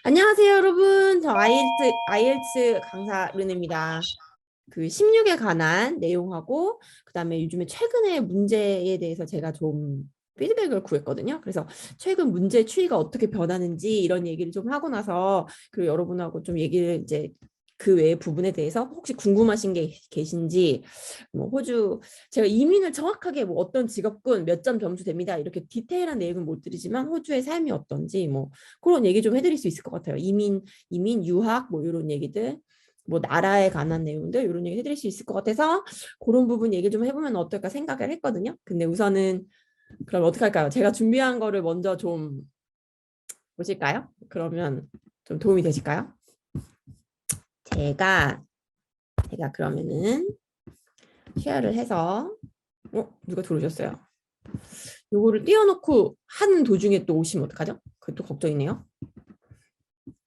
안녕하세요, 여러분. 저 IELTS 강사 르네입니다. 그 16에 관한 내용하고 그다음에 요즘에 최근의 문제에 대해서 제가 좀 피드백을 구했거든요. 그래서 최근 문제 추이가 어떻게 변하는지 이런 얘기를 좀 하고 나서 그리고 여러분하고 좀 얘기를 이제 그 외의 부분에 대해서 혹시 궁금하신 게 계신지 뭐 호주 제가 이민을 정확하게 뭐 어떤 직업군 몇 점 점수 됩니다. 이렇게 디테일한 내용은 못 드리지만 호주의 삶이 어떤지 뭐 그런 얘기 좀 해드릴 수 있을 것 같아요. 이민 유학 뭐 이런 얘기들 뭐 나라에 관한 내용들 이런 얘기 해드릴 수 있을 것 같아서 그런 부분 얘기 좀 해보면 어떨까 생각을 했거든요. 근데 우선은 그럼 어떻게 할까요? 제가 준비한 거를 먼저 좀 보실까요? 그러면 좀 도움이 되실까요? 제가 제가 그러면은 쉐어를 해서 누가 들어오셨어요? 요거를 띄워놓고 하는 도중에 또 오시면 어떡하죠? 그것도 걱정이네요.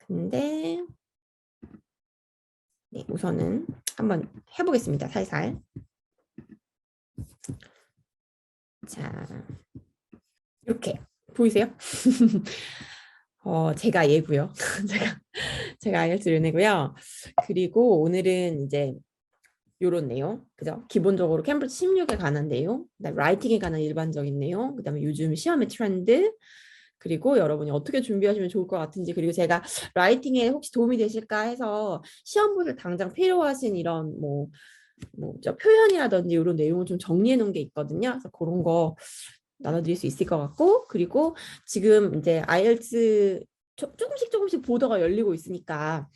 근데 네, 우선은 한번 해보겠습니다. 살살. 자, 이렇게 보이세요? 제가 얘고요. 제가 제가 IELTS 연애고요. 그리고 오늘은 이제 요런 내용, 그죠? 기본적으로 캠브리지 16에 관한 내용, 그다음에 라이팅에 관한 일반적인 내용, 그다음에 요즘 시험의 트렌드, 그리고 여러분이 어떻게 준비하시면 좋을 것 같은지, 그리고 제가 라이팅에 혹시 도움이 되실까 해서 시험보를 당장 필요하신 이런 저 표현이라든지 이런 내용을 좀 정리해 놓은 게 있거든요. 그래서 그런 거 나눠드릴 수 있을 것 같고, 그리고 지금 이제 IELTS 조금씩 보더가 열리고 있으니까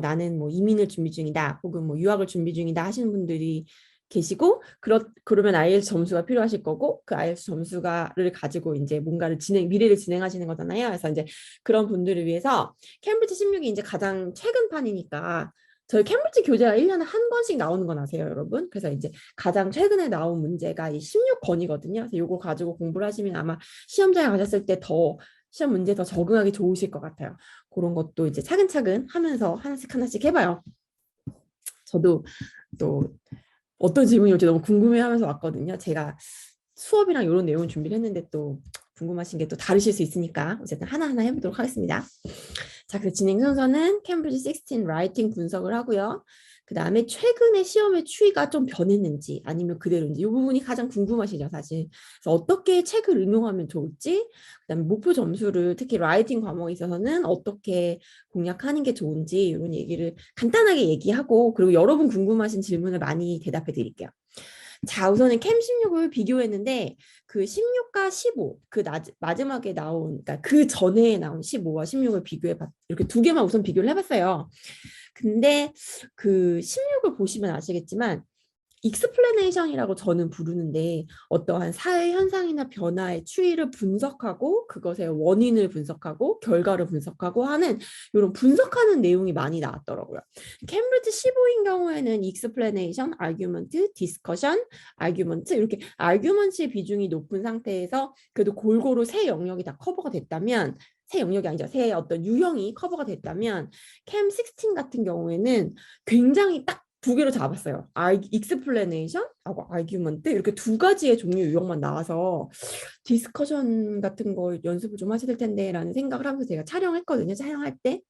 나는 뭐 이민을 준비 중이다 혹은 뭐 유학을 준비 중이다 하시는 분들이 계시고 그러면 IELTS 점수가 필요하실 거고 그 IELTS 점수가를 가지고 이제 뭔가를 미래를 진행하시는 거잖아요. 그래서 이제 그런 분들을 위해서 캠브리지 16이 이제 가장 최근 판이니까 저희 캠브리지 교재가 1년에 한 번씩 나오는 건 아세요, 여러분? 그래서 이제 가장 최근에 나온 문제가 이 16권이거든요. 그래서 이거 가지고 공부를 하시면 아마 시험장에 가셨을 때 더 시험 문제 더 적응하기 좋으실 것 같아요. 그런 것도 이제 차근차근 하면서 하나씩 해봐요. 저도 또 어떤 질문이 올지 너무 궁금해하면서 왔거든요. 제가 수업이랑 이런 내용을 준비를 했는데 또 궁금하신 게 또 다르실 수 있으니까 어쨌든 하나하나 해보도록 하겠습니다. 자, 그 진행 순서는 캠브리지 16 라이팅 분석을 하고요. 그 다음에 최근에 시험의 추이가 좀 변했는지 아니면 그대로인지 이 부분이 가장 궁금하시죠, 사실. 그래서 어떻게 책을 응용하면 좋을지, 그 다음에 목표 점수를 특히 라이팅 과목에 있어서는 어떻게 공략하는 게 좋은지 이런 얘기를 간단하게 얘기하고 그리고 여러분 궁금하신 질문을 많이 대답해 드릴게요. 자, 우선은 캠 16을 비교했는데 그 16과 15, 마지막에 나온, 그러니까 그 전에 나온 15와 16을 이렇게 두 개만 우선 비교를 해봤어요. 근데 그 16을 보시면 아시겠지만 익스플레네이션이라고 저는 부르는데 어떠한 사회 현상이나 변화의 추이를 분석하고 그것의 원인을 분석하고 결과를 분석하고 하는 이런 분석하는 내용이 많이 나왔더라고요. 캠브리지 15인 경우에는 익스플레네이션, 아규먼트, 디스커션, 아규먼트 이렇게 아규먼트의 비중이 높은 상태에서 그래도 골고루 세 영역이 다 커버가 됐다면 새 영역이 아니죠. 새 어떤 유형이 커버가 됐다면 캠 16 같은 경우에는 굉장히 딱 두 개로 잡았어요. 익스플레네이션하고 아규먼트 이렇게 두 가지의 종류 유형만 나와서 디스커션 같은 거 연습을 좀 하셔야 될 텐데라는 생각을 하면서 제가 촬영했거든요. 촬영할 때.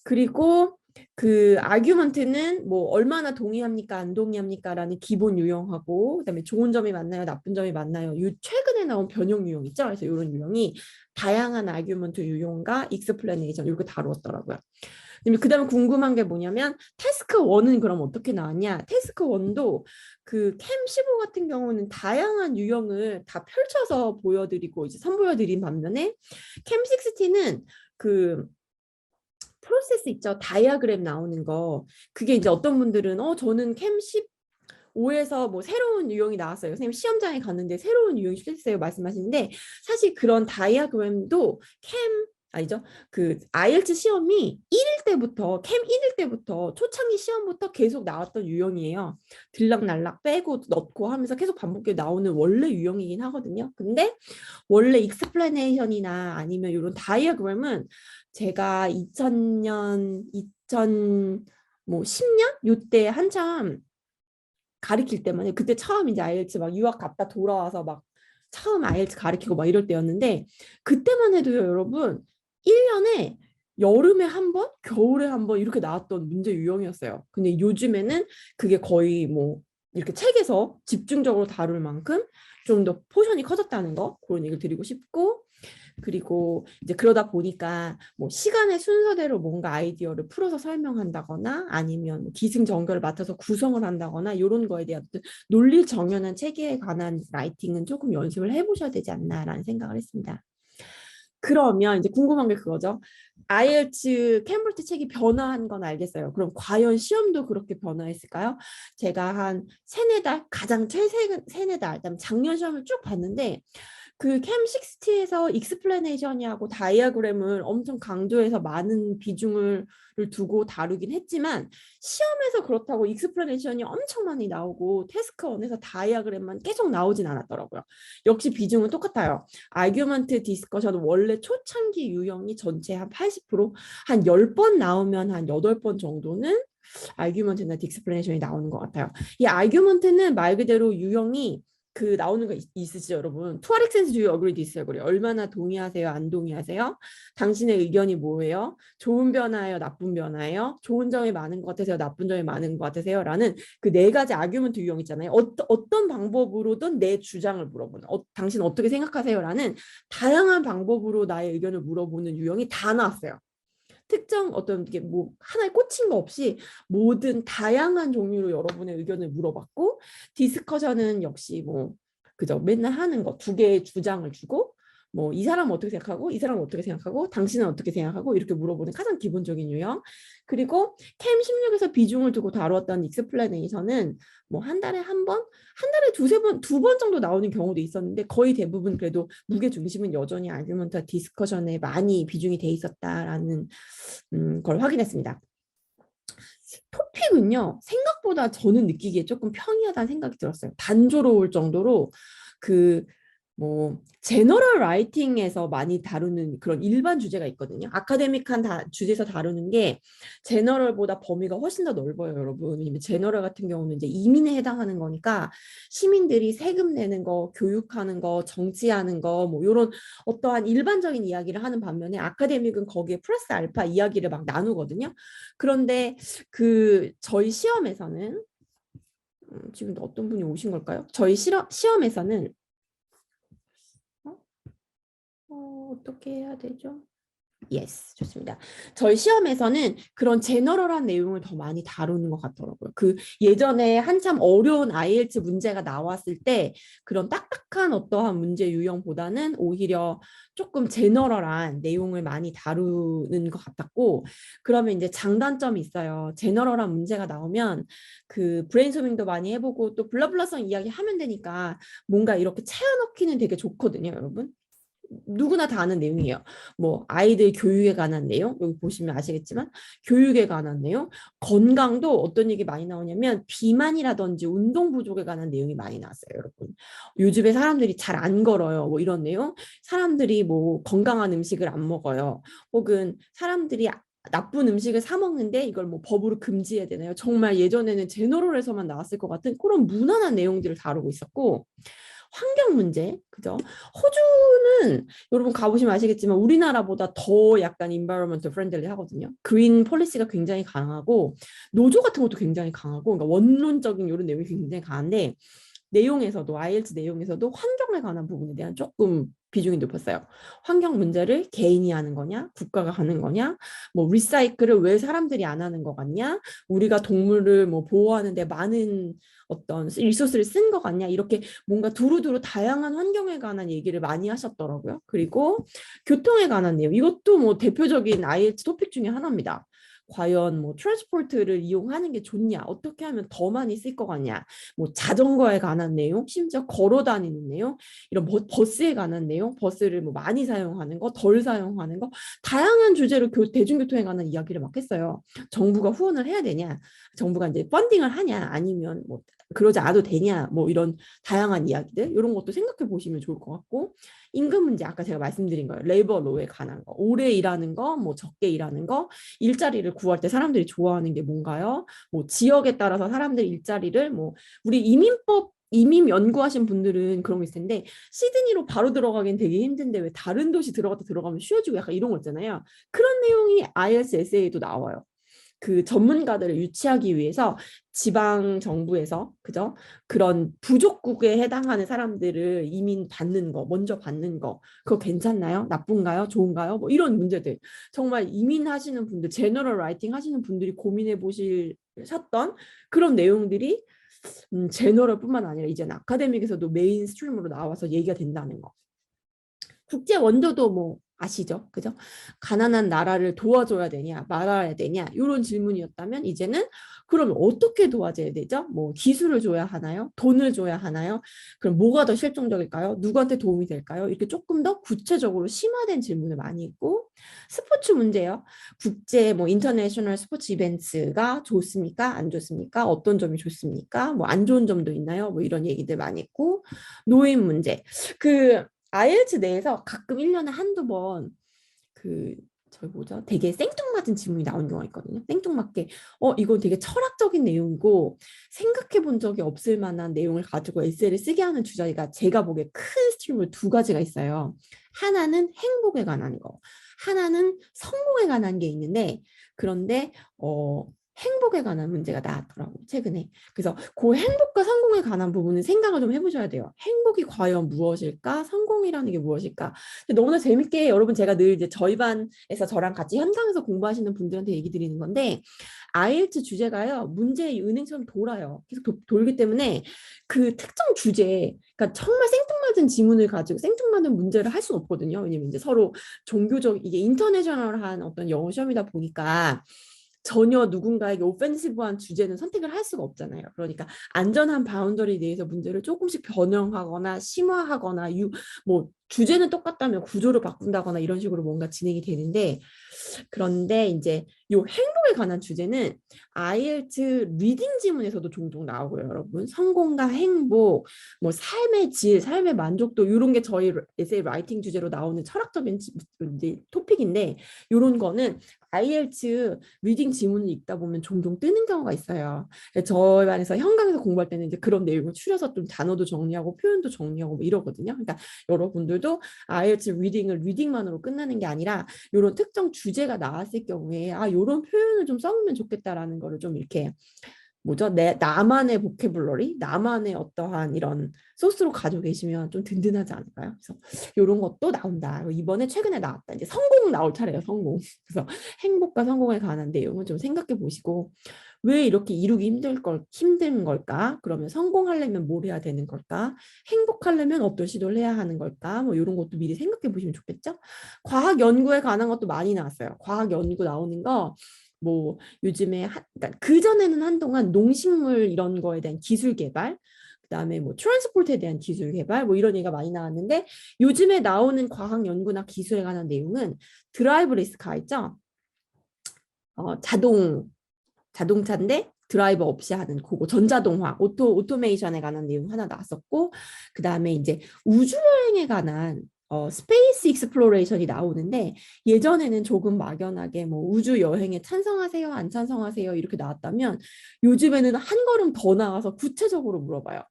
그리고 그 아규먼트는 뭐 얼마나 동의합니까 안 동의합니까라는 기본 유형하고 그다음에 좋은 점이 맞나요 나쁜 점이 맞나요 최근에 나온 변형 유형 있죠. 그래서 이런 유형이 다양한 아규먼트 유형과 익스플레네이션 이렇게 다루었더라고요. 그다음에 궁금한 게 뭐냐면 태스크 1은 그럼 어떻게 나왔냐? 태스크 1도 그 캠 15 같은 경우는 다양한 유형을 다 펼쳐서 보여드리고 이제 선보여드린 반면에 캠 16는 그 프로세스 있죠. 다이아그램 나오는 거. 그게 이제 어떤 분들은 저는 캠 15에서 뭐 새로운 유형이 나왔어요. 선생님 시험장에 갔는데 새로운 유형이 출제됐어요. 말씀하시는데 사실 그런 다이아그램도 캠 아니죠. 그 IELTS 시험이 1일 때부터 캠 1일 때부터 초창기 시험부터 계속 나왔던 유형이에요. 들락날락 빼고 넣고 하면서 계속 반복해 나오는 원래 유형이긴 하거든요. 근데 원래 익스플레네이션이나 아니면 이런 다이어그램은 제가 2000년, 2000, 뭐 10년? 요때 한참 가르칠 때만 해. 그때 처음 이제 IELTS 막 유학 갔다 돌아와서 막 처음 IELTS 가르치고 막 이럴 때였는데 그때만 해도요, 여러분 1년에 여름에 한 번, 겨울에 한 번 이렇게 나왔던 문제 유형이었어요. 근데 요즘에는 그게 거의 뭐 이렇게 책에서 집중적으로 다룰 만큼 좀 더 포션이 커졌다는 거, 그런 얘기를 드리고 싶고, 그리고 이제 그러다 보니까 뭐 시간의 순서대로 뭔가 아이디어를 풀어서 설명한다거나 아니면 뭐 기승전결을 맡아서 구성을 한다거나 이런 거에 대한 논리 정연한 체계에 관한 라이팅은 조금 연습을 해보셔야 되지 않나라는 생각을 했습니다. 그러면 이제 궁금한 게 그거죠. IELTS 캠브리지 책이 변화한 건 알겠어요. 그럼 과연 시험도 그렇게 변화했을까요? 제가 한 세네 달, 가장 최근 세네 달, 그다음 작년 시험을 쭉 봤는데 그 캠 60에서 익스플레네이션이하고 다이아그램을 엄청 강조해서 많은 비중을 두고 다루긴 했지만 시험에서 그렇다고 익스플레네이션이 엄청 많이 나오고 태스크 1에서 다이아그램만 계속 나오진 않았더라고요. 역시 비중은 똑같아요. 아규먼트 디스커션 원래 초창기 유형이 전체 한 80%, 한 10번 나오면 한 8번 정도는 아규먼트나 디스플레네이션이 나오는 것 같아요. 이 아규먼트는 말 그대로 유형이 그 나오는 거 있으시죠, 여러분? To what extent do you agree, disagree? 얼마나 동의하세요, 안 동의하세요? 당신의 의견이 뭐예요? 좋은 변화예요, 나쁜 변화예요? 좋은 점이 많은 것 같으세요, 나쁜 점이 많은 것 같으세요? 라는 그 네 가지 아규먼트 유형 있잖아요. 어떤 방법으로든 내 주장을 물어보는, 당신 어떻게 생각하세요? 라는 다양한 방법으로 나의 의견을 물어보는 유형이 다 나왔어요. 특정 어떤 게 뭐 하나에 꽂힌 거 없이 모든 다양한 종류로 여러분의 의견을 물어봤고, 디스커션은 역시 뭐 그죠, 맨날 하는 거 두 개의 주장을 주고 뭐 이 사람은 어떻게 생각하고 이 사람은 어떻게 생각하고 당신은 어떻게 생각하고 이렇게 물어보는 가장 기본적인 유형. 그리고 캠 16에서 비중을 두고 다루었던 익스플레네이션은 뭐 한 달에 한 번, 한 달에 두세 번, 두 번 정도 나오는 경우도 있었는데 거의 대부분 그래도 무게 중심은 여전히 아규먼트 디스커션에 많이 비중이 돼 있었다라는 걸 확인했습니다. 토픽은요, 생각보다 저는 느끼기에 조금 평이하다는 생각이 들었어요. 단조로울 정도로 그 뭐 제너럴 라이팅에서 많이 다루는 그런 일반 주제가 있거든요. 아카데믹한 주제에서 다루는 게 제너럴보다 범위가 훨씬 더 넓어요, 여러분. 왜냐면 제너럴 같은 경우는 이제 이민에 해당하는 거니까 시민들이 세금 내는 거, 교육하는 거, 정치하는 거, 뭐 이런 어떠한 일반적인 이야기를 하는 반면에 아카데믹은 거기에 플러스 알파 이야기를 막 나누거든요. 그런데 그 저희 시험에서는 지금 어떤 분이 오신 걸까요? 저희 시험에서는 어떻게 해야 되죠? Yes, 좋습니다. 저희 시험에서는 그런 제너럴한 내용을 더 많이 다루는 것 같더라고요. 그 예전에 한참 어려운 IELTS 문제가 나왔을 때 그런 딱딱한 어떠한 문제 유형보다는 오히려 조금 제너럴한 내용을 많이 다루는 것 같았고, 그러면 이제 장단점이 있어요. 제너럴한 문제가 나오면 그 브레인스토밍도 많이 해보고 또 블라블라성 이야기 하면 되니까 뭔가 이렇게 채워넣기는 되게 좋거든요, 여러분. 누구나 다 아는 내용이에요. 뭐 아이들 교육에 관한 내용, 여기 보시면 아시겠지만 교육에 관한 내용, 건강도 어떤 얘기 많이 나오냐면 비만이라든지 운동 부족에 관한 내용이 많이 나왔어요, 여러분. 요즘에 사람들이 잘 안 걸어요, 뭐 이런 내용. 사람들이 뭐 건강한 음식을 안 먹어요. 혹은 사람들이 나쁜 음식을 사 먹는데 이걸 뭐 법으로 금지해야 되나요? 정말 예전에는 제너럴에서만 나왔을 것 같은 그런 무난한 내용들을 다루고 있었고, 환경 문제, 그죠? 호주는 여러분 가보시면 아시겠지만 우리나라보다 더 약간 environmental friendly 하거든요. 그린 폴리시가 굉장히 강하고 노조 같은 것도 굉장히 강하고, 그러니까 원론적인 이런 내용이 굉장히 강한데 내용에서도 IELTS 내용에서도 환경에 관한 부분에 대한 조금 비중이 높았어요. 환경 문제를 개인이 하는 거냐, 국가가 하는 거냐, 뭐 리사이클을 왜 사람들이 안 하는 거 같냐, 우리가 동물을 뭐 보호하는데 많은 어떤 리소스를 쓴 거 같냐, 이렇게 뭔가 두루두루 다양한 환경에 관한 얘기를 많이 하셨더라고요. 그리고 교통에 관한 내용, 이것도 뭐 대표적인 IELTS 토픽 중에 하나입니다. 과연 뭐 트랜스포트를 이용하는 게 좋냐, 어떻게 하면 더 많이 쓸 것 같냐, 뭐 자전거에 관한 내용, 심지어 걸어 다니는 내용, 이런 버스에 관한 내용, 버스를 뭐 많이 사용하는 거, 덜 사용하는 거, 다양한 주제로 대중교통에 관한 이야기를 막 했어요. 정부가 후원을 해야 되냐, 정부가 이제 펀딩을 하냐, 아니면 뭐 그러지 않아도 되냐, 뭐 이런 다양한 이야기들, 이런 것도 생각해 보시면 좋을 것 같고, 임금 문제 아까 제가 말씀드린 거예요. 레이버 로에 관한 거, 오래 일하는 거, 뭐 적게 일하는 거, 일자리를 구할 때 사람들이 좋아하는 게 뭔가요? 뭐 지역에 따라서 사람들이 일자리를 뭐 우리 이민법 이민 연구하신 분들은 그런 거 있을 텐데 시드니로 바로 들어가긴 되게 힘든데 왜 다른 도시 들어갔다 들어가면 쉬워지고 약간 이런 거 있잖아요. 그런 내용이 IELTS 에세이에도 나와요. 그 전문가들을 유치하기 위해서 지방 정부에서 그죠? 그런 부족국에 해당하는 사람들을 이민 받는 거, 먼저 받는 거, 그거 괜찮나요? 나쁜가요? 좋은가요? 뭐 이런 문제들. 정말 이민하시는 분들, 제너럴 라이팅 하시는 분들이 고민해 보셨던 그런 내용들이 제너럴뿐만 아니라 이제는 아카데믹에서도 메인스트림으로 나와서 얘기가 된다는 거. 국제 원조도 뭐 아시죠? 그죠? 가난한 나라를 도와줘야 되냐, 말아야 되냐, 이런 질문이었다면 이제는 그럼 어떻게 도와줘야 되죠? 뭐 기술을 줘야 하나요? 돈을 줘야 하나요? 그럼 뭐가 더 실종적일까요? 누구한테 도움이 될까요? 이렇게 조금 더 구체적으로 심화된 질문을 많이 있고 스포츠 문제요. 국제 뭐 인터내셔널 스포츠 이벤트가 좋습니까? 안 좋습니까? 어떤 점이 좋습니까? 뭐 안 좋은 점도 있나요? 뭐 이런 얘기들 많이 있고 노인 문제. 그 IELTS 내에서 가끔 1년에 한두 번 그 저희 뭐죠? 되게 생뚱맞은 질문이 나온 경우가 있거든요. 생뚱맞게 이건 되게 철학적인 내용이고 생각해 본 적이 없을 만한 내용을 가지고 에세이를 쓰게 하는 주제가 제가 보기에 큰 스트림을 두 가지가 있어요. 하나는 행복에 관한 거, 하나는 성공에 관한 게 있는데 그런데 행복에 관한 문제가 나왔더라고요, 최근에. 그래서 그 행복과 성공에 관한 부분은 생각을 좀 해보셔야 돼요. 행복이 과연 무엇일까? 성공이라는 게 무엇일까? 근데 너무나 재밌게 여러분 제가 늘 이제 저희 반에서 저랑 같이 현장에서 공부하시는 분들한테 얘기 드리는 건데 IELTS 주제가요. 문제의 은행처럼 돌아요. 계속 돌기 때문에 그 특정 주제, 그러니까 정말 생뚱맞은 지문을 가지고 생뚱맞은 문제를 할 수는 없거든요. 왜냐면 이제 서로 종교적 이게 인터내셔널한 어떤 영어 시험이다 보니까 전혀 누군가에게 오펜시브한 주제는 선택을 할 수가 없잖아요. 그러니까 안전한 바운더리 내에서 문제를 조금씩 변형하거나 심화하거나 뭐 주제는 똑같다면 구조를 바꾼다거나 이런 식으로 뭔가 진행이 되는데 그런데 이제 요 행복에 관한 주제는 IELTS 리딩 지문에서도 종종 나오고요, 여러분. 성공과 행복, 뭐 삶의 질, 삶의 만족도 이런 게 저희 에세이 라이팅 주제로 나오는 철학적인 이제 토픽인데 이런 거는 IELTS 리딩 지문을 읽다 보면 종종 뜨는 경우가 있어요. 저희 반에서 현강에서 공부할 때는 이제 그런 내용을 추려서 좀 단어도 정리하고 표현도 정리하고 뭐 이러거든요. 그러니까 여러분들도 IELTS 리딩을 리딩만으로 끝나는 게 아니라 이런 특정 주제가 나왔을 경우에 이런 표현을 좀 써보면 좋겠다라는 거를 좀 이렇게 뭐죠? 나만의 보캐블러리, 나만의 어떠한 이런 소스로 가지고 계시면 좀 든든하지 않을까요? 그래서 이런 것도 나온다. 이번에 최근에 나왔다. 이제 성공 나올 차례예요, 성공. 그래서 행복과 성공에 관한 내용을 좀 생각해 보시고 왜 이렇게 이루기 힘든 걸까? 그러면 성공하려면 뭘 해야 되는 걸까? 행복하려면 어떤 시도를 해야 하는 걸까? 뭐 이런 것도 미리 생각해 보시면 좋겠죠? 과학 연구에 관한 것도 많이 나왔어요. 과학 연구 나오는 거 뭐 요즘에 그러니까 그전에는 한동안 농식물 이런 거에 대한 기술 개발 그다음에 뭐 트랜스포트에 대한 기술 개발 뭐 이런 얘기가 많이 나왔는데 요즘에 나오는 과학 연구나 기술에 관한 내용은 드라이브리스 카 있죠? 자동차인데 드라이버 없이 하는 그거 전자동화 오토메이션에 관한 내용 하나 나왔었고 그다음에 이제 우주 여행에 관한 스페이스 익스플로레이션이 나오는데 예전에는 조금 막연하게 뭐 우주 여행에 찬성하세요 안 찬성하세요 이렇게 나왔다면 요즘에는 한 걸음 더 나가서 구체적으로 물어봐요.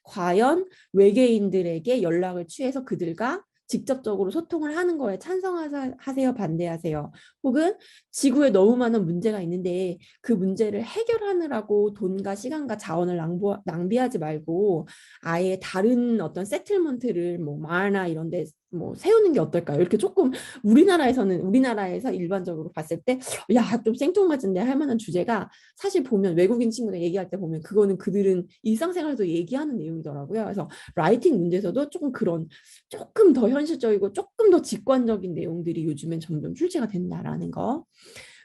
과연 외계인들에게 연락을 취해서 그들과 직접적으로 소통을 하는 거에 찬성하세요, 반대하세요. 혹은 지구에 너무 많은 문제가 있는데 그 문제를 해결하느라고 돈과 시간과 자원을 낭비하지 말고 아예 다른 어떤 세틀먼트를 뭐 마을나 이런 데 뭐 세우는 게 어떨까요? 이렇게 조금 우리나라에서 일반적으로 봤을 때 야, 좀 생뚱맞은데 할 만한 주제가 사실 보면 외국인 친구들 얘기할 때 보면 그거는 그들은 일상생활에서 얘기하는 내용이더라고요. 그래서 라이팅 문제에서도 조금 더 현실적이고 조금 더 직관적인 내용들이 요즘엔 점점 출제가 된다라는 거.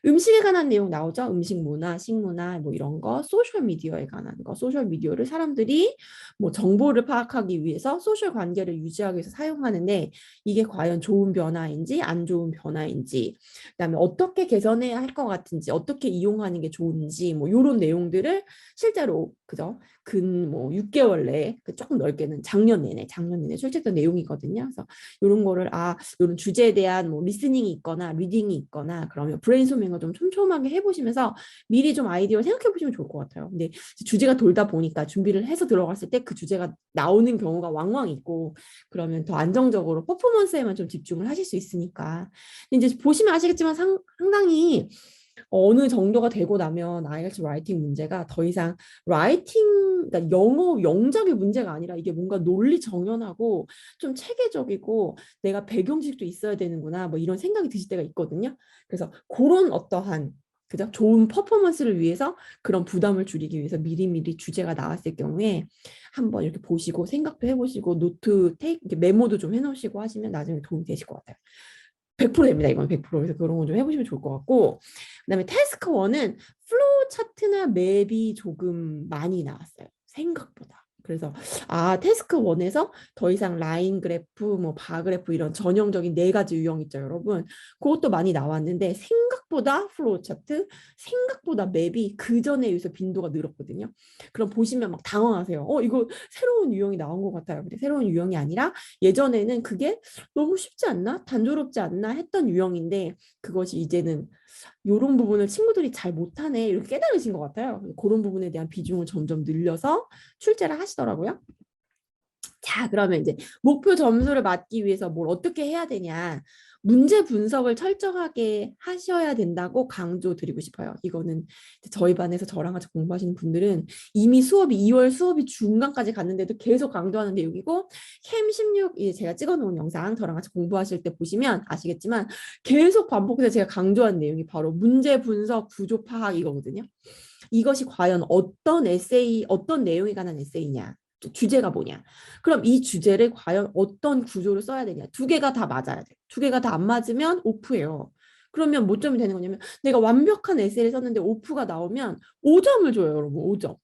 음식에 관한 내용 나오죠. 음식 문화, 식문화 뭐 이런 거, 소셜 미디어에 관한 거, 소셜 미디어를 사람들이 뭐 정보를 파악하기 위해서 소셜 관계를 유지하기 위해서 사용하는데 이게 과연 좋은 변화인지 안 좋은 변화인지, 그다음에 어떻게 개선해야 할 것 같은지, 어떻게 이용하는 게 좋은지 뭐 이런 내용들을 실제로 그죠? 근 뭐 6개월 내에 조금 넓게는 작년 내내 출제했던 내용이거든요. 그래서 이런 거를 이런 주제에 대한 뭐 리스닝이 있거나 리딩이 있거나 그러면 브레인소밍을 거 좀 촘촘하게 해보시면서 미리 좀 아이디어를 생각해 보시면 좋을 것 같아요. 근데 주제가 돌다 보니까 준비를 해서 들어갔을 때 그 주제가 나오는 경우가 왕왕 있고 그러면 더 안정적으로 퍼포먼스에만 좀 집중을 하실 수 있으니까. 근데 이제 보시면 아시겠지만 상당히 어느 정도가 되고 나면 IELTS 라이팅 문제가 더 이상 라이팅, 그러니까 영어 영작의 문제가 아니라 이게 뭔가 논리 정연하고 좀 체계적이고 내가 배경 지식도 있어야 되는구나 뭐 이런 생각이 드실 때가 있거든요. 그래서 그런 어떠한 그죠? 좋은 퍼포먼스를 위해서 그런 부담을 줄이기 위해서 미리미리 주제가 나왔을 경우에 한번 이렇게 보시고 생각도 해보시고 노트 테이크 메모도 좀 해놓으시고 하시면 나중에 도움이 되실 것 같아요. 100% 됩니다. 이건 100%. 그래서 그런 거 좀 해보시면 좋을 것 같고 그다음에 태스크 1은 플로우 차트나 맵이 조금 많이 나왔어요. 생각보다. 그래서 태스크 1에서 더 이상 라인 그래프, 뭐 바 그래프 이런 전형적인 4가지 유형 있죠, 여러분. 그것도 많이 나왔는데 생각보다 플로우 차트, 생각보다 맵이 그 전에 비해서 빈도가 늘었거든요. 그럼 보시면 막 당황하세요. 이거 새로운 유형이 나온 것 같아요. 근데 새로운 유형이 아니라 예전에는 그게 너무 쉽지 않나? 단조롭지 않나? 했던 유형인데 그것이 이제는 이런 부분을 친구들이 잘 못하네 이렇게 깨달으신 것 같아요. 그런 부분에 대한 비중을 점점 늘려서 출제를 하시더라고요. 자, 그러면 이제 목표 점수를 맞기 위해서 뭘 어떻게 해야 되냐. 문제 분석을 철저하게 하셔야 된다고 강조드리고 싶어요. 이거는 저희 반에서 저랑 같이 공부하시는 분들은 이미 수업이 2월 수업이 중간까지 갔는데도 계속 강조하는 내용이고 캠 16 이제 제가 찍어놓은 영상 저랑 같이 공부하실 때 보시면 아시겠지만 계속 반복해서 제가 강조한 내용이 바로 문제 분석 구조 파악 이거거든요. 이것이 과연 어떤 에세이, 어떤 내용에 관한 에세이냐. 주제가 뭐냐. 그럼 이 주제를 과연 어떤 구조로 써야 되냐. 2개가 다 맞아야 돼. 2개가 다 안 맞으면 오프예요. 그러면 뭐 점이 되는 거냐면 내가 완벽한 에세이를 썼는데 오프가 나오면 5점을 줘요, 여러분. 5점.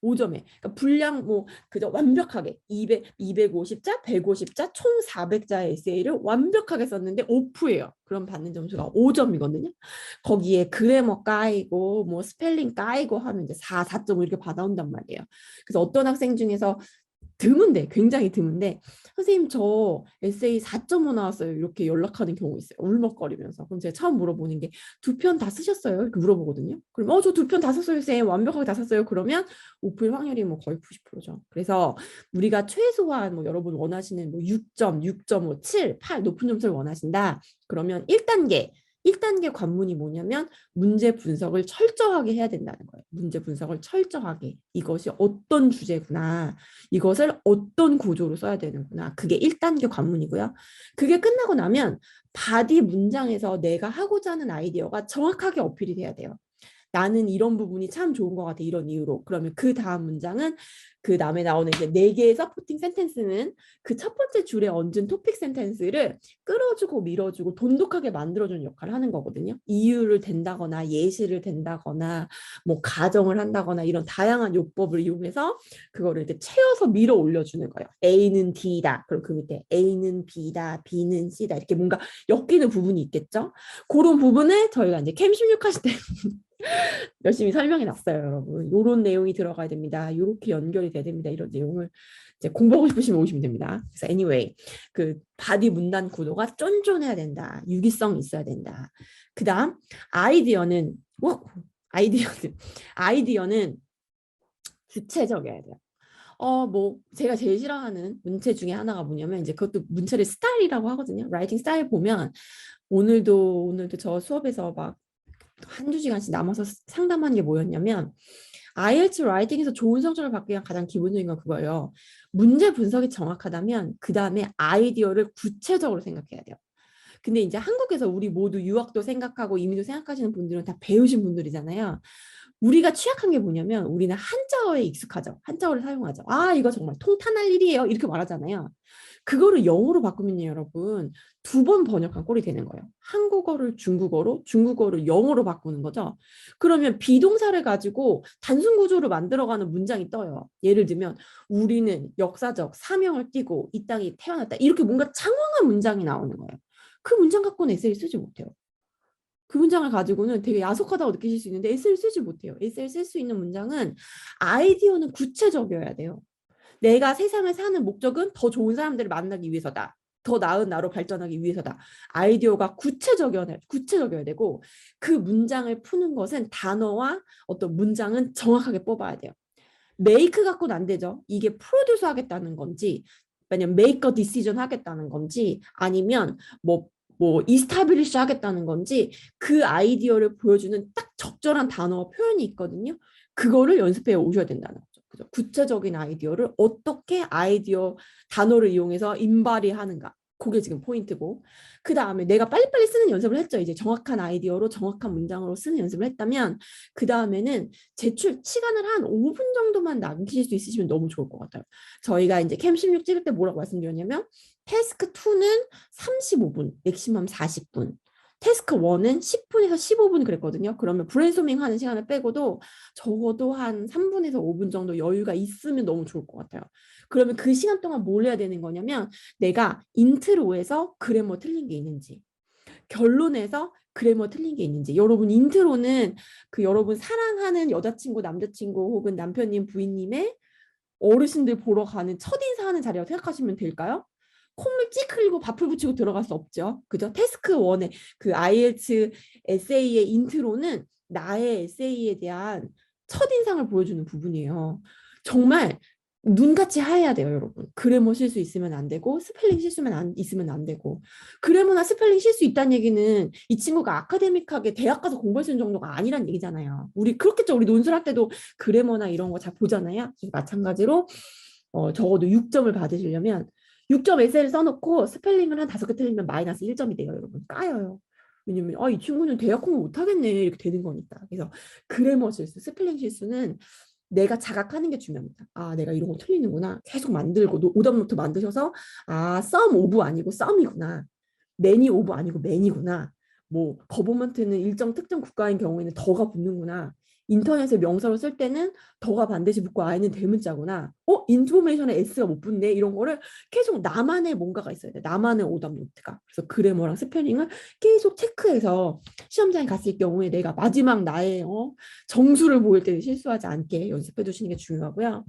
5점에. 그러니까 분량 뭐 그저 완벽하게 250자, 150자, 총 400자의 에세이를 완벽하게 썼는데 오프예요. 그럼 받는 점수가 5점이거든요. 거기에 그래머 까이고 뭐 스펠링 까이고 하면 이제 4.5 이렇게 받아온단 말이에요. 그래서 어떤 학생 중에서 드문데 굉장히 드문데 선생님 저 에세이 4.5 나왔어요 이렇게 연락하는 경우 있어요. 울먹거리면서. 그럼 제가 처음 물어보는 게 2편 다 쓰셨어요? 이렇게 물어보거든요. 그럼 저 2편 다 썼어요 쌤 완벽하게 다 썼어요. 그러면 오플 확률이 뭐 거의 90%죠. 그래서 우리가 최소한 뭐 여러분 원하시는 뭐 6점, 6.5, 7, 8 높은 점수를 원하신다. 그러면 1단계 관문이 뭐냐면 문제 분석을 철저하게 해야 된다는 거예요. 문제 분석을 철저하게. 이것이 어떤 주제구나. 이것을 어떤 구조로 써야 되는구나. 그게 1단계 관문이고요. 그게 끝나고 나면 바디 문장에서 내가 하고자 하는 아이디어가 정확하게 어필이 돼야 돼요. 나는 이런 부분이 참 좋은 것 같아. 이런 이유로. 그러면 그 다음 문장은 그 다음에 나오는 이제 4개의 서포팅 센텐스는 그 첫 번째 줄에 얹은 토픽 센텐스를 끌어주고 밀어주고 돈독하게 만들어주는 역할을 하는 거거든요. 이유를 댄다거나 예시를 댄다거나 뭐 가정을 한다거나 이런 다양한 요법을 이용해서 그거를 이렇게 채워서 밀어 올려주는 거예요. A는 D다. 그럼 그 밑에 A는 B다. B는 C다. 이렇게 뭔가 엮이는 부분이 있겠죠. 그런 부분을 저희가 이제 캠 16 하실 때 열심히 설명해 놨어요, 여러분. 요런 내용이 들어가야 됩니다. 이렇게 연결이 돼야 됩니다. 이런 내용을 이제 공부하고 싶으시면 오시면 됩니다. 그래서 anyway, 그 바디 문단 구도가 쫀쫀해야 된다. 유기성이 있어야 된다. 그다음 아이디어는 아이디어는 구체적이어야 돼요. 뭐 제가 제일 싫어하는 문체 중에 하나가 뭐냐면 이제 그것도 문체를 스타일이라고 하거든요. 라이팅 스타일 보면 오늘도 저 수업에서 막 한두 시간씩 남아서 상담한 게 뭐였냐면 IELTS 라이팅에서 좋은 성적을 받기 위한 가장 기본적인 건 그거예요. 문제 분석이 정확하다면 그 다음에 아이디어를 구체적으로 생각해야 돼요. 근데 이제 한국에서 우리 모두 유학도 생각하고 이민도 생각하시는 분들은 다 배우신 분들이잖아요. 우리가 취약한 게 뭐냐면 우리는 한자어에 익숙하죠. 한자어를 사용하죠. 이거 정말 통탄할 일이에요. 이렇게 말하잖아요. 그거를 영어로 바꾸면요, 여러분 2번 번역한 꼴이 되는 거예요. 한국어를 중국어로, 중국어를 영어로 바꾸는 거죠. 그러면 비동사를 가지고 단순 구조를 만들어가는 문장이 떠요. 예를 들면 우리는 역사적 사명을 띠고 이 땅에 태어났다. 이렇게 뭔가 장황한 문장이 나오는 거예요. 그 문장 갖고는 에세이 쓰지 못해요. 그 문장을 가지고는 되게 야속하다고 느끼실 수 있는데 에세이를 쓰지 못해요. 에세이를 쓸 수 있는 문장은 아이디어는 구체적이어야 돼요. 내가 세상을 사는 목적은 더 좋은 사람들을 만나기 위해서다. 더 나은 나로 발전하기 위해서다. 아이디어가 구체적이어야 되고 그 문장을 푸는 것은 단어와 어떤 문장은 정확하게 뽑아야 돼요. 메이크 갖고는 안 되죠. 이게 프로듀스 하겠다는 건지 왜냐면 메이크 어 디시전 하겠다는 건지 아니면 이스타빌리시 하겠다는 건지 그 아이디어를 보여주는 딱 적절한 단어와 표현이 있거든요. 그거를 연습해 오셔야 된다는 거죠. 그죠? 구체적인 아이디어를 어떻게 아이디어 단어를 이용해서 인발휘하는가. 그게 지금 포인트고 그 다음에 내가 빨리빨리 쓰는 연습을 했죠. 이제 정확한 아이디어로 정확한 문장으로 쓰는 연습을 했다면 그 다음에는 제출 시간을 한 5분 정도만 남기실 수 있으시면 너무 좋을 것 같아요. 저희가 이제 캠 16 찍을 때 뭐라고 말씀드렸냐면 태스크 2는 35분, 맥시멈 40분. 태스크 1은 10분에서 15분 그랬거든요. 그러면 브레인스토밍 하는 시간을 빼고도 적어도 한 3분에서 5분 정도 여유가 있으면 너무 좋을 것 같아요. 그러면 그 시간 동안 뭘 해야 되는 거냐면 내가 인트로에서 그래머 틀린 게 있는지 결론에서 그래머 틀린 게 있는지 여러분 인트로는 그 여러분 사랑하는 여자친구 남자친구 혹은 남편님 부인님의 어르신들 보러 가는 첫인사하는 자리라고 생각하시면 될까요? 콧물 찌 흘리고 밥을 붙이고 들어갈 수 없죠. 그죠? 태스크 1의 그 IELTS 에세이의 인트로는 나의 에세이에 대한 첫인상을 보여주는 부분이에요. 정말 눈같이 하얘야 돼요, 여러분. 그래머 실수 있으면 안 되고 스펠링 실수만 있으면 안 되고 그래머나 스펠링 실수 있다는 얘기는 이 친구가 아카데믹하게 대학 가서 공부할 수 있는 정도가 아니란 얘기잖아요. 우리 그렇겠죠. 우리 논술할 때도 그래머나 이런 거 잘 보잖아요. 마찬가지로 적어도 6점을 받으시려면 6점 에세이를 써놓고 스펠링을 한 5개 틀리면 마이너스 1점이 돼요, 여러분. 까여요. 왜냐면 이 친구는 대학 공부 못하겠네 이렇게 되는 거니까. 그래서 그래머 실수, 스펠링 실수는 내가 자각하는 게 중요합니다. 내가 이런 거 틀리는구나. 계속 만들고 오답노트 만드셔서 썸 오브 아니고 썸이구나. 매니 오브 아니고 매니구나. 거버먼트는 일정 특정 국가인 경우에는 더가 붙는구나. 인터넷에 명사로 쓸 때는 더가 반드시 붙고 I는 대문자구나. 인포메이션에 S가 못 붙네. 이런 거를 계속 나만의 뭔가가 있어야 돼. 나만의 오답 노트가. 그래서 그래머랑 스펠링을 계속 체크해서 시험장에 갔을 경우에 내가 마지막 나의 정수를 보일 때 실수하지 않게 연습해 두시는 게 중요하고요.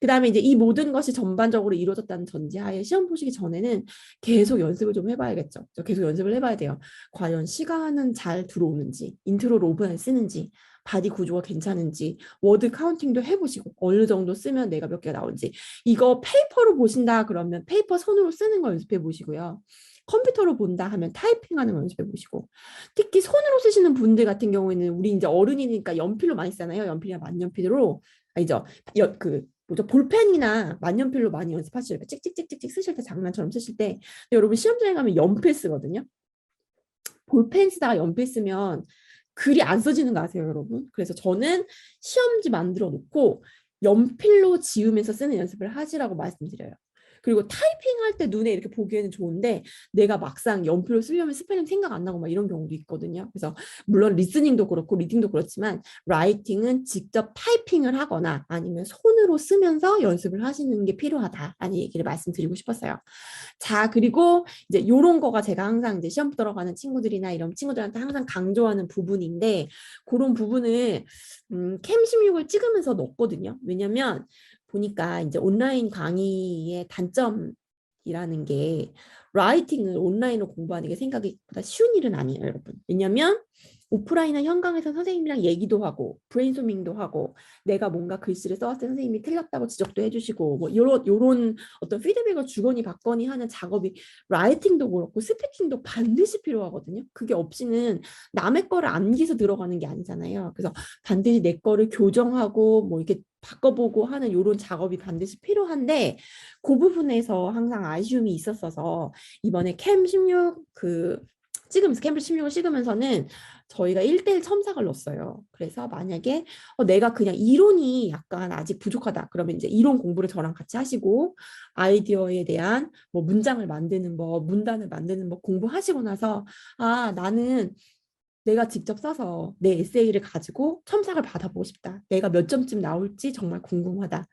그 다음에 이제 이 모든 것이 전반적으로 이루어졌다는 전제하에 시험 보시기 전에는 계속 연습을 좀 해봐야겠죠. 계속 연습을 해봐야 돼요. 과연 시간은 잘 들어오는지, 인트로를 5분 안에 쓰는지, 바디 구조가 괜찮은지, 워드 카운팅도 해보시고 어느 정도 쓰면 내가 몇 개가 나오는지. 이거 페이퍼로 보신다 그러면 페이퍼 손으로 쓰는 거 연습해 보시고요. 컴퓨터로 본다 하면 타이핑하는 거 연습해 보시고 특히 손으로 쓰시는 분들 같은 경우에는 우리 이제 어른이니까 연필로 많이 쓰잖아요. 연필이나 만년필로 아니죠. 볼펜이나 만년필로 많이 연습하시죠. 찍찍찍찍찍 쓰실 때 장난처럼 쓰실 때 여러분 시험장에 가면 연필 쓰거든요. 볼펜 쓰다가 연필 쓰면 글이 안 써지는 거 아세요, 여러분? 그래서 저는 시험지 만들어 놓고 연필로 지우면서 쓰는 연습을 하시라고 말씀드려요. 그리고 타이핑할 때 눈에 이렇게 보기에는 좋은데 내가 막상 연필로 쓰려면 스펠링 생각 안 나고 막 이런 경우도 있거든요. 그래서 물론 리스닝도 그렇고 리딩도 그렇지만 라이팅은 직접 타이핑을 하거나 아니면 손으로 쓰면서 연습을 하시는 게 필요하다라는 얘기를 말씀드리고 싶었어요. 자, 그리고 이제 이런 거가 제가 항상 이제 시험 들어가는 친구들이나 이런 친구들한테 항상 강조하는 부분인데 그런 부분을 캠 16을 찍으면서 넣었거든요. 왜냐면 보니까 이제 온라인 강의의 단점이라는 게 라이팅을 온라인으로 공부하는 게 생각보다 쉬운 일은 아니에요, 여러분. 왜냐면 오프라인은 현강에서 선생님이랑 얘기도 하고 브레인소밍도 하고 내가 뭔가 글씨를 써왔을 때 선생님이 틀렸다고 지적도 해주시고 요런 어떤 피드백을 주거니 받거니 하는 작업이 라이팅도 그렇고 스피킹도 반드시 필요하거든요. 그게 없이는 남의 거를 암기해서 들어가는 게 아니잖아요. 그래서 반드시 내 거를 교정하고 이렇게 바꿔보고 하는 이런 작업이 반드시 필요한데 그 부분에서 항상 아쉬움이 있었어서 이번에 캠 16 찍으면서 캠프 16을 찍으면서는 저희가 1대1 첨삭을 넣었어요. 그래서 만약에 내가 그냥 이론이 약간 아직 부족하다. 그러면 이제 이론 공부를 저랑 같이 하시고 아이디어에 대한 문장을 만드는 법, 문단을 만드는 법 공부하시고 나서 나는 내가 직접 써서 내 에세이를 가지고 첨삭을 받아보고 싶다. 내가 몇 점쯤 나올지 정말 궁금하다.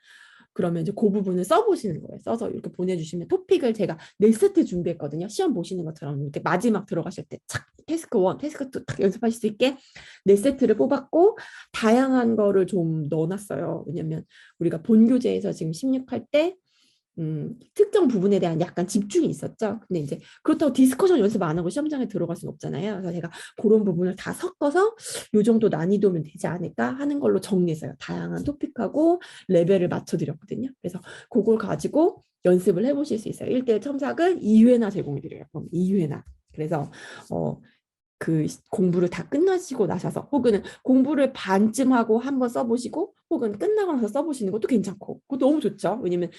그러면 이제 그 부분을 써보시는 거예요. 써서 이렇게 보내주시면 토픽을 제가 4세트 준비했거든요. 시험 보시는 것처럼 이렇게 마지막 들어가실 때 착 태스크 1, 태스크 2 딱 연습하실 수 있게 4세트를 뽑았고 다양한 거를 좀 넣어놨어요. 왜냐면 우리가 본 교재에서 지금 16할 때 특정 부분에 대한 약간 집중이 있었죠. 근데 이제 그렇다고 디스커션 연습 안 하고 시험장에 들어갈 수는 없잖아요. 그래서 제가 그런 부분을 다 섞어서 요 정도 난이도면 되지 않을까 하는 걸로 정리했어요. 다양한 토픽하고 레벨을 맞춰드렸거든요. 그래서 그걸 가지고 연습을 해보실 수 있어요. 1대1 첨삭은 2회나 제공해드려요. 그럼 2회나. 그래서 그 공부를 다 끝나시고 나셔서 혹은 공부를 반쯤 하고 한번 써보시고 혹은 끝나고 나서 써보시는 것도 괜찮고 그것도 너무 좋죠. 왜냐면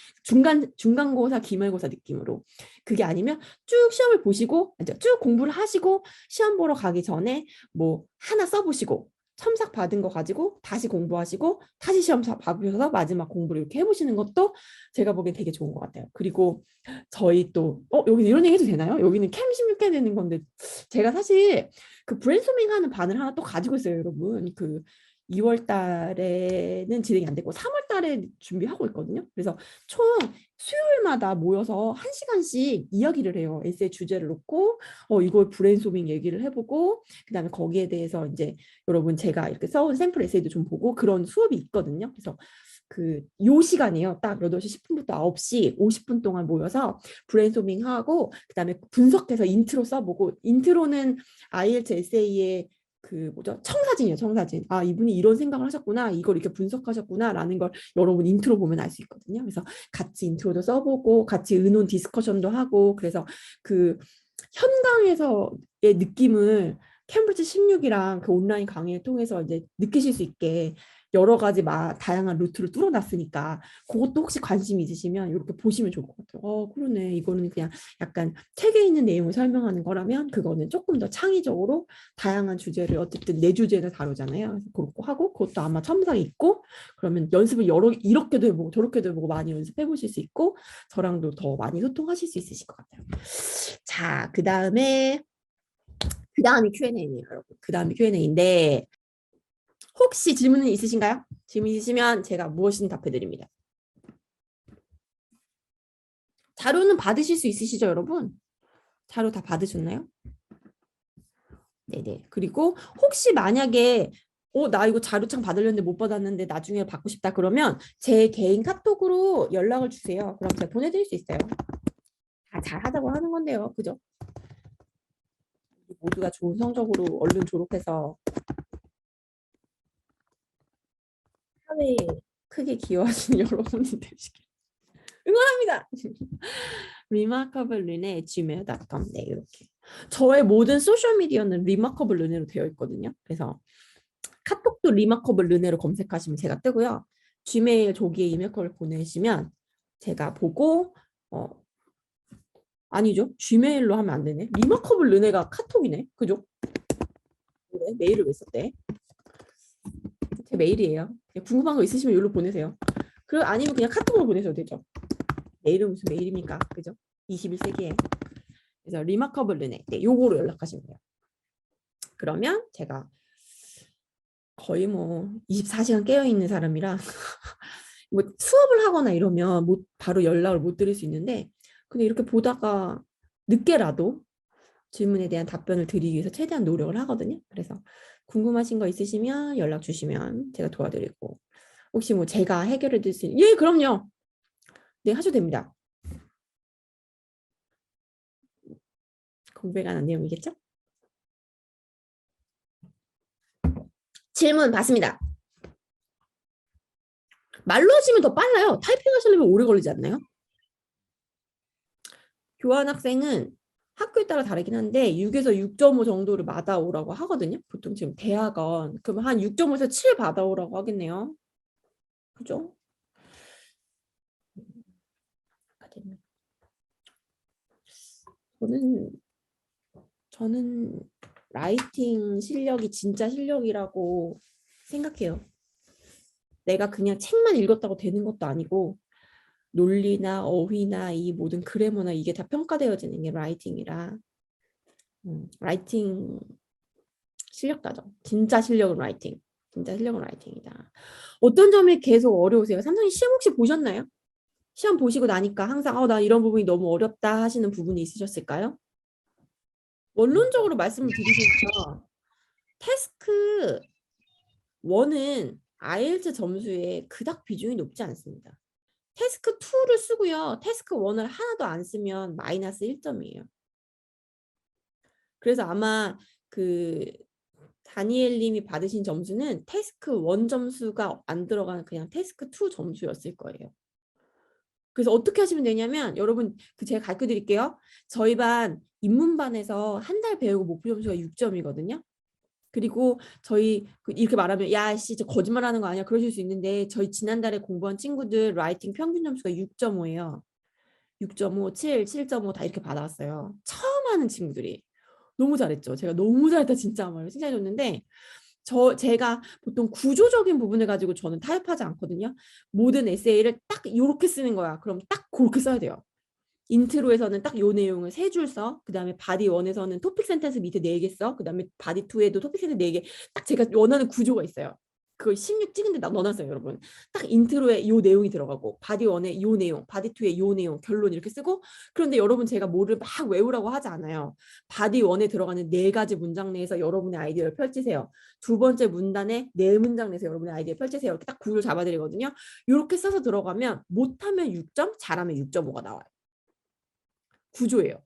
중간고사 기말고사 느낌으로 그게 아니면 쭉 시험을 보시고 쭉 공부를 하시고 시험 보러 가기 전에 뭐 하나 써보시고 첨삭 받은 거 가지고 다시 공부하시고 다시 시험 봐보셔서 마지막 공부를 이렇게 해보시는 것도 제가 보기엔 되게 좋은 것 같아요. 그리고 저희 또 여기 이런 얘기 해도 되나요? 여기는 캠 16회 되는 건데 제가 사실 그 브레인스토밍 하는 반을 하나 또 가지고 있어요, 여러분. 그 2월 달에는 진행이 안 됐고 3월 달에 준비하고 있거든요. 그래서 총 수요일마다 모여서 1시간씩 이야기를 해요. 에세이 주제를 놓고 이걸 브레인스토밍 얘기를 해보고 그다음에 거기에 대해서 이제 여러분 제가 이렇게 써온 샘플 에세이도 좀 보고 그런 수업이 있거든요. 그래서 요 시간이에요. 딱 8시 10분부터 9시 50분 동안 모여서 브레인스토밍 하고 그다음에 분석해서 인트로 써보고 인트로는 IELTS 에세이의 뭐죠? 청사진이에요, 청사진. 아, 이분이 이런 생각을 하셨구나. 이걸 이렇게 분석하셨구나라는 걸 여러분 인트로 보면 알 수 있거든요. 그래서 같이 인트로도 써보고 같이 의논 디스커션도 하고 그래서 현강에서의 느낌을 캠브리지 16이랑 그 온라인 강의를 통해서 이제 느끼실 수 있게 여러 가지 다양한 루트를 뚫어놨으니까 그것도 혹시 관심 있으시면 이렇게 보시면 좋을 것 같아요. 그러네. 이거는 그냥 약간 책에 있는 내용을 설명하는 거라면 그거는 조금 더 창의적으로 다양한 주제를 어쨌든 내 주제를 다루잖아요. 그래서 그렇고 하고 그것도 아마 첨삭이 있고 그러면 연습을 이렇게도 해보고 저렇게도 해보고 많이 연습해 보실 수 있고 저랑도 더 많이 소통하실 수 있으실 것 같아요. 자, 그 다음이 Q&A예요, 여러분. 그 다음이 Q&A인데 혹시 질문은 있으신가요? 질문 있으시면 제가 무엇이든 답해드립니다. 자료는 받으실 수 있으시죠, 여러분? 자료 다 받으셨나요? 네네. 그리고 혹시 만약에 나 이거 자료창 받으려는데 못 받았는데 나중에 받고 싶다 그러면 제 개인 카톡으로 연락을 주세요. 그럼 제가 보내드릴 수 있어요. 다 잘하자고 하는 건데요. 그죠? 모두가 좋은 성적으로 얼른 졸업해서 사회에 크게 기여하시는 여러분이 되시길 응원합니다. remarkableune@gmail.com 네, 이렇게. 저의 모든 소셜 미디어는 remarkable 르네로 되어 있거든요. 그래서 카톡도 remarkable 르네로 검색하시면 제가 뜨고요. 지메일 조기에 이메일을 보내시면 제가 보고 아니죠. 지메일로 하면 안 되네. remarkable 르네가 카톡이네. 그죠? 그래, 메일을 왜 썼대? 제 메일이에요. 궁금한 거 있으시면 여기로 보내세요. 아니면 그냥 카톡으로 보내셔도 되죠. 메일은 무슨 메일입니까? 그죠? 21세기에. 그래서 리마커블 르네. 네, 요거로 연락하시면 돼요. 그러면 제가 거의 뭐 24시간 깨어 있는 사람이라 뭐 수업을 하거나 이러면 바로 연락을 못 드릴 수 있는데 근데 이렇게 보다가 늦게라도 질문에 대한 답변을 드리기 위해서 최대한 노력을 하거든요. 그래서 궁금하신 거 있으시면 연락 주시면 제가 도와드리고 혹시 뭐 제가 해결해 드릴 수 있는 예, 그럼요. 네, 하셔도 됩니다. 공부에 관한 내용이겠죠? 질문 받습니다. 말로 하시면 더 빨라요. 타이핑 하시려면 오래 걸리지 않나요? 교환학생은 학교에 따라 다르긴 한데 6에서 6.5 정도를 받아오라고 하거든요. 보통 지금 대학원 그러면 한 6.5에서 7 받아오라고 하겠네요. 그죠? 저는 저는 라이팅 실력이 진짜 실력이라고 생각해요. 내가 그냥 책만 읽었다고 되는 것도 아니고 논리나 어휘나 이 모든 그래머나 이게 다 평가되어지는 게 라이팅이라 라이팅 실력자죠. 진짜 실력은 라이팅. 진짜 실력은 라이팅이다. 어떤 점이 계속 어려우세요? 삼성이 시험 혹시 보셨나요? 시험 보시고 나니까 항상 나 이런 부분이 너무 어렵다 하시는 부분이 있으셨을까요? 원론적으로 말씀을 드리시면 태스크 1은 IELTS 점수에 그닥 비중이 높지 않습니다. 태스크 2를 쓰고요. 태스크 1을 하나도 안 쓰면 마이너스 1점이에요. 그래서 아마 그 다니엘 님이 받으신 점수는 태스크 1 점수가 안 들어가는 그냥 태스크 2 점수였을 거예요. 그래서 어떻게 하시면 되냐면 여러분 제가 가르쳐 드릴게요. 저희 반 인문반에서 한 달 배우고 목표 점수가 6점이거든요. 그리고 저희 이렇게 말하면 야씨 저 거짓말하는 거 아니야 그러실 수 있는데 저희 지난달에 공부한 친구들 라이팅 평균 점수가 6.5예요. 6.5, 7, 7.5 다 이렇게 받아왔어요. 처음 하는 친구들이. 너무 잘했죠. 제가 너무 잘했다 진짜 말로 칭찬해줬는데 제가 보통 구조적인 부분을 가지고 저는 타협하지 않거든요. 모든 에세이를 딱 이렇게 쓰는 거야. 그럼 딱 그렇게 써야 돼요. 인트로에서는 딱 요 내용을 3줄 써. 그다음에 바디 1에서는 토픽 센텐스 밑에 4개 써. 그다음에 바디 2에도 토픽 센텐스 4개. 딱 제가 원하는 구조가 있어요. 그걸 16 찍은데 넣어놨어요, 여러분. 딱 인트로에 요 내용이 들어가고 바디 1에 요 내용, 바디 2에 요 내용, 결론 이렇게 쓰고 그런데 여러분 제가 뭐를 막 외우라고 하지 않아요. 바디 1에 들어가는 4가지 문장 내에서 여러분의 아이디어를 펼치세요. 두 번째 문단에 4문장 내에서 여러분의 아이디어를 펼치세요. 이렇게 딱 구조를 잡아드리거든요. 이렇게 써서 들어가면 못하면 6점, 잘하면 6.5가 나와요. 구조예요.